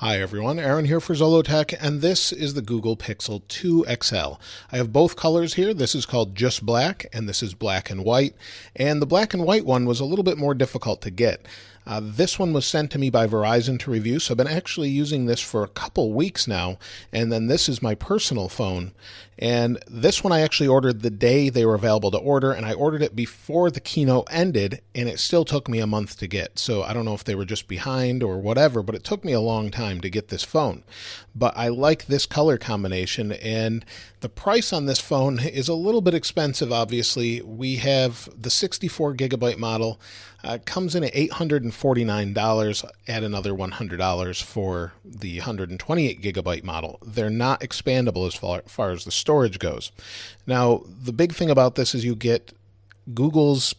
Hi everyone, Aaron here for Zollotech, and this is the Google Pixel 2 XL. I have both colors here. This is called just black, and this is black and white. And the black and white one was a little bit more difficult to get. This one was sent to me by Verizon to review, so I've been actually using this for a couple weeks now, and then this is my personal phone. And this one I actually ordered the day they were available to order, and I ordered it before the keynote ended, and it still took me a month to get. So I don't know if they were just behind or whatever, but it took me a long time to get this phone. But I like this color combination, and the price on this phone is a little bit expensive, obviously. We have the 64 gigabyte model. Comes in at $849, add another $100 for the 128 gigabyte model. They're not expandable as far as the storage goes. Now, the big thing about this is you get Google's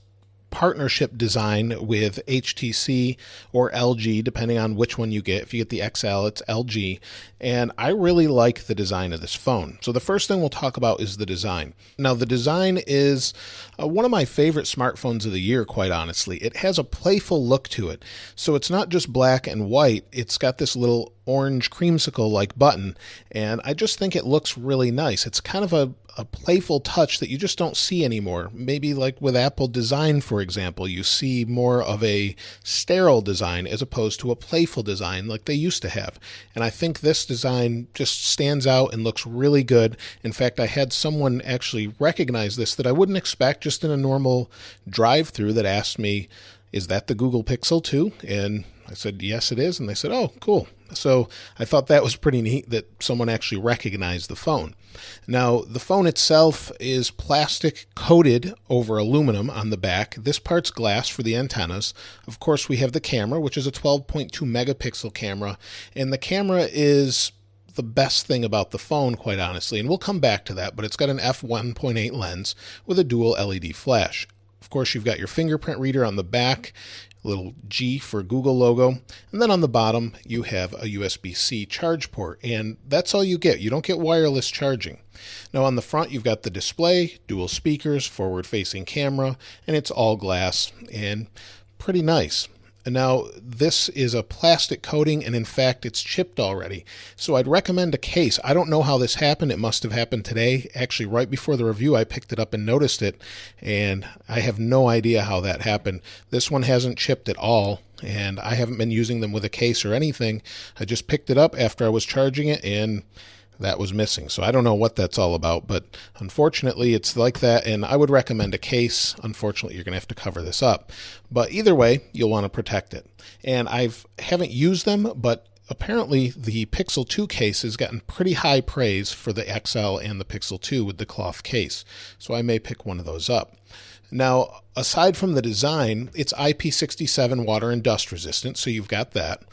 partnership design with HTC or LG, depending on which one you get. If you get the XL, it's LG. And I really like the design of this phone. So the first thing we'll talk about is the design. Now, the design is one of my favorite smartphones of the year, quite honestly. It has a playful look to it. So it's not just black and white. It's got this little orange creamsicle-like button, and I just think it looks really nice. It's kind of a playful touch that you just don't see anymore. Maybe like with Apple design, for example, you see more of a sterile design as opposed to a playful design like they used to have. And I think this design just stands out and looks really good. In fact, I had someone actually recognize this that I wouldn't expect just in a normal drive-through that asked me, "Is that the Google Pixel 2?" And I said, "Yes, it is." And they said, "Oh, cool." So I thought that was pretty neat that someone actually recognized the phone. Now, the phone itself is plastic coated over aluminum on the back. This part's glass for the antennas. Of course, we have the camera, which is a 12.2 megapixel camera. And the camera is the best thing about the phone, quite honestly. And we'll come back to that, but it's got an f1.8 lens with a dual LED flash. Of course, you've got your fingerprint reader on the back, little G for Google logo, and then on the bottom you have a USB-C charge port, and that's all you get. You don't get wireless charging. Now on the front you've got the display, dual speakers, forward-facing camera, and it's all glass and pretty nice. And now this is a plastic coating, and in fact it's chipped already. So I'd recommend a case. I don't know how this happened. It must have happened today. Actually, right before the review I picked it up and noticed it, and I have no idea how that happened. This one hasn't chipped at all, and I haven't been using them with a case or anything. I just picked it up after I was charging it, and that was missing. So I don't know what that's all about, but unfortunately it's like that, and I would recommend a case. Unfortunately, you're going to have to cover this up. But either way, you'll want to protect it. And I haven't used them, but apparently the Pixel 2 case has gotten pretty high praise for the XL and the Pixel 2 with the cloth case. So I may pick one of those up. Now, aside from the design, it's IP67 water and dust resistant, so you've got that.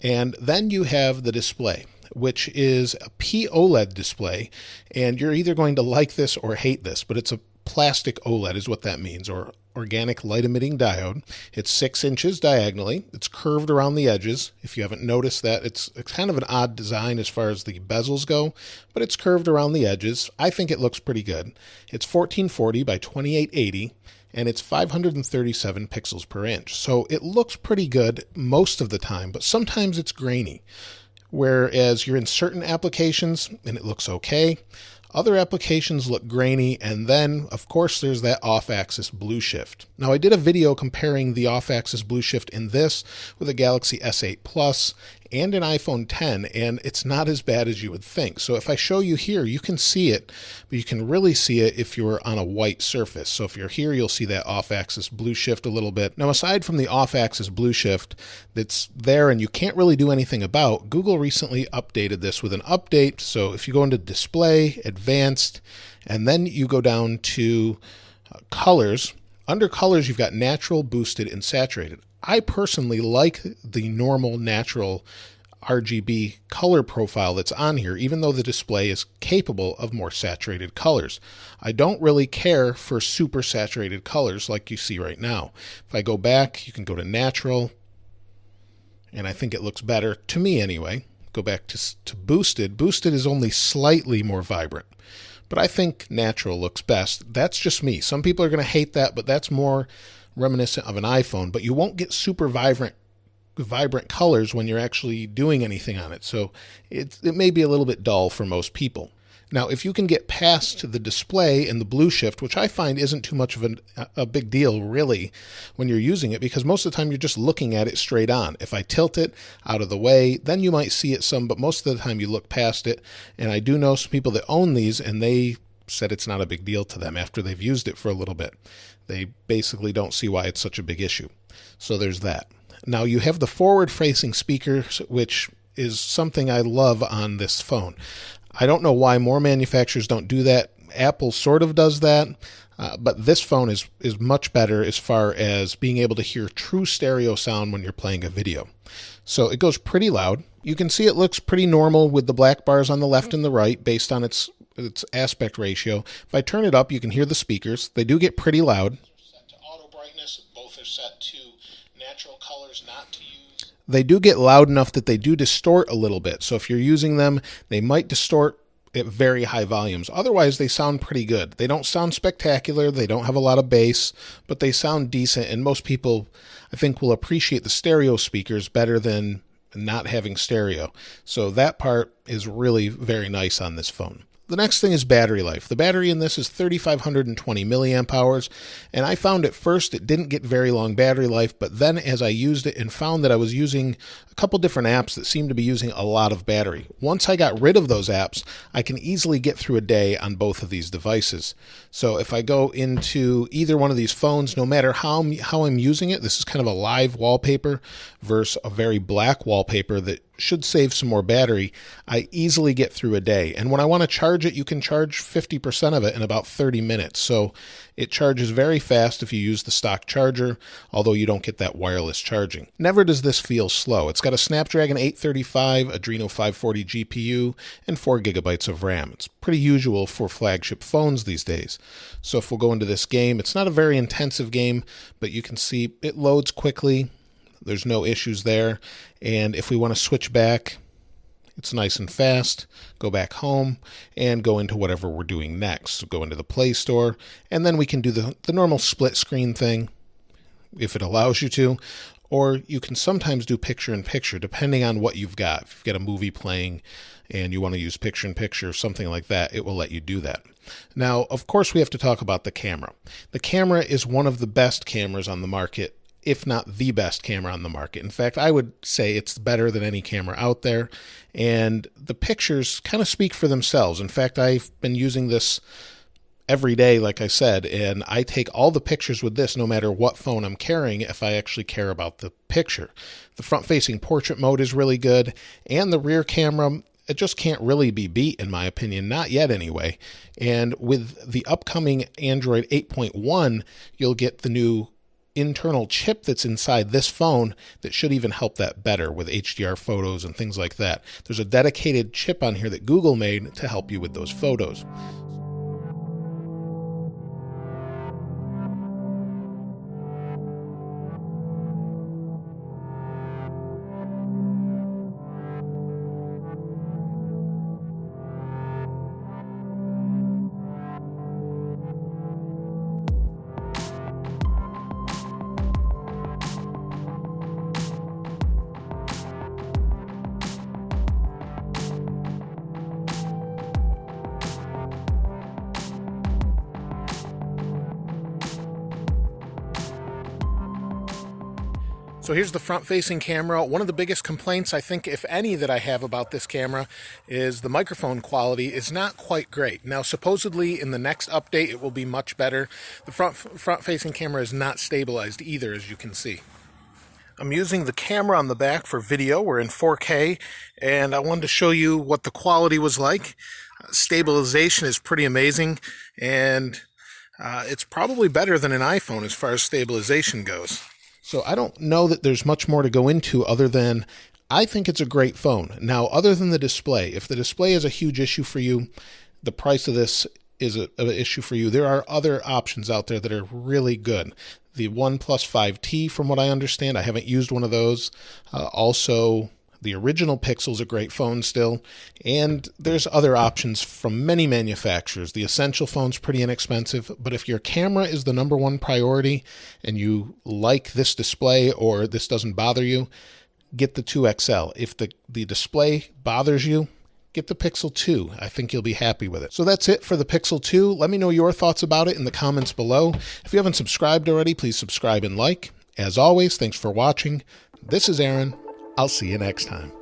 And then you have the display, which is a POLED display, and you're either going to like this or hate this, but it's a plastic OLED is what that means, or organic light emitting diode. It's 6 inches diagonally. It's curved around the edges. If you haven't noticed that, it's kind of an odd design as far as the bezels go, but it's curved around the edges. I think it looks pretty good. It's 1440 by 2880, and it's 537 pixels per inch. So it looks pretty good most of the time, but sometimes it's grainy. Whereas you're in certain applications and it looks okay, other applications look grainy, and then, of course, there's that off-axis blue shift. Now, I did a video comparing the off-axis blue shift in this with a Galaxy S8 Plus and an iPhone X, and it's not as bad as you would think. So if I show you here, you can see it, but you can really see it if you're on a white surface. So if you're here, you'll see that off-axis blue shift a little bit. Now, aside from the off-axis blue shift that's there and you can't really do anything about, Google recently updated this with an update. So if you go into Display, Advanced, and then you go down to Colors, under Colors you've got Natural, Boosted, and Saturated. I personally like the normal natural RGB color profile that's on here, even though the display is capable of more saturated colors. I don't really care for super saturated colors like you see right now. If I go back, you can go to natural, and I think it looks better, to me anyway. Go back to boosted. Boosted is only slightly more vibrant, but I think natural looks best. That's just me. Some people are going to hate that, but that's more reminiscent of an iPhone, but you won't get super vibrant vibrant colors when you're actually doing anything on it. So it may be a little bit dull for most people. Now, if you can get past the display and the blue shift, which I find isn't too much of a big deal really when you're using it, because most of the time you're just looking at it straight on. If I tilt it out of the way, then you might see it some, but most of the time you look past it. And I do know some people that own these, and they said it's not a big deal to them after they've used it for a little bit. They basically don't see why it's such a big issue. So there's that. Now you have the forward-facing speakers, which is something I love on this phone. I don't know why more manufacturers don't do that. Apple sort of does that, but this phone is much better as far as being able to hear true stereo sound when you're playing a video. So it goes pretty loud. You can see it looks pretty normal with the black bars on the left and the right based on its aspect ratio. If I turn it up, you can hear the speakers. They do get pretty loud. Set to auto brightness. Both are set to natural colors, not to use. They do get loud enough that they do distort a little bit. So if you're using them, they might distort at very high volumes. Otherwise, they sound pretty good. They don't sound spectacular. They don't have a lot of bass, but they sound decent. And most people, I think, will appreciate the stereo speakers better than not having stereo. So that part is really very nice on this phone. The next thing is battery life. The battery in this is 3,520 milliamp hours, and I found at first it didn't get very long battery life, but then as I used it and found that I was using a couple different apps that seemed to be using a lot of battery. Once I got rid of those apps, I can easily get through a day on both of these devices. So if I go into either one of these phones, no matter how I'm using it, this is kind of a live wallpaper versus a very black wallpaper that should save some more battery, I easily get through a day. And when I want to charge it, you can charge 50% of it in about 30 minutes. So it charges very fast if you use the stock charger, although you don't get that wireless charging. Never does this feel slow. It's got a Snapdragon 835, Adreno 540 GPU, and 4 gigabytes of RAM. It's pretty usual for flagship phones these days. So if we'll go into this game, it's not a very intensive game, but you can see it loads quickly. There's no issues there. And if we want to switch back, it's nice and fast. Go back home and go into whatever we're doing next. So go into the Play Store, and then we can do the normal split screen thing if it allows you to. Or you can sometimes do picture-in-picture depending on what you've got. If you've got a movie playing and you want to use picture-in-picture, something like that, it will let you do that. Now, of course, we have to talk about the camera. The camera is one of the best cameras on the market, if not the best camera on the market. In fact, I would say it's better than any camera out there, and the pictures kind of speak for themselves. In fact, I've been using this every day, like I said, and I take all the pictures with this no matter what phone I'm carrying if I actually care about the picture. The front-facing portrait mode is really good, and the rear camera, it just can't really be beat, in my opinion, not yet anyway. And with the upcoming Android 8.1, you'll get the new internal chip that's inside this phone that should even help that better with HDR photos and things like that. There's a dedicated chip on here that Google made to help you with those photos. So here's the front-facing camera. One of the biggest complaints, I think, if any, that I have about this camera is the microphone quality is not quite great. Now, supposedly, in the next update, it will be much better. The front-facing camera is not stabilized either, as you can see. I'm using the camera on the back for video. We're in 4K, and I wanted to show you what the quality was like. Stabilization is pretty amazing, and it's probably better than an iPhone as far as stabilization goes. So I don't know that there's much more to go into other than I think it's a great phone. Now, other than the display, if the display is a huge issue for you, the price of this is an issue for you, there are other options out there that are really good. The OnePlus 5T, from what I understand, I haven't used one of those. Also, the original Pixel's a great phone still, and there's other options from many manufacturers. The Essential phone's pretty inexpensive, but if your camera is the number one priority and you like this display or this doesn't bother you, get the 2XL. If the display bothers you, get the Pixel 2. I think you'll be happy with it. So that's it for the Pixel 2. Let me know your thoughts about it in the comments below. If you haven't subscribed already, please subscribe and like. As always, thanks for watching. This is Aaron. I'll see you next time.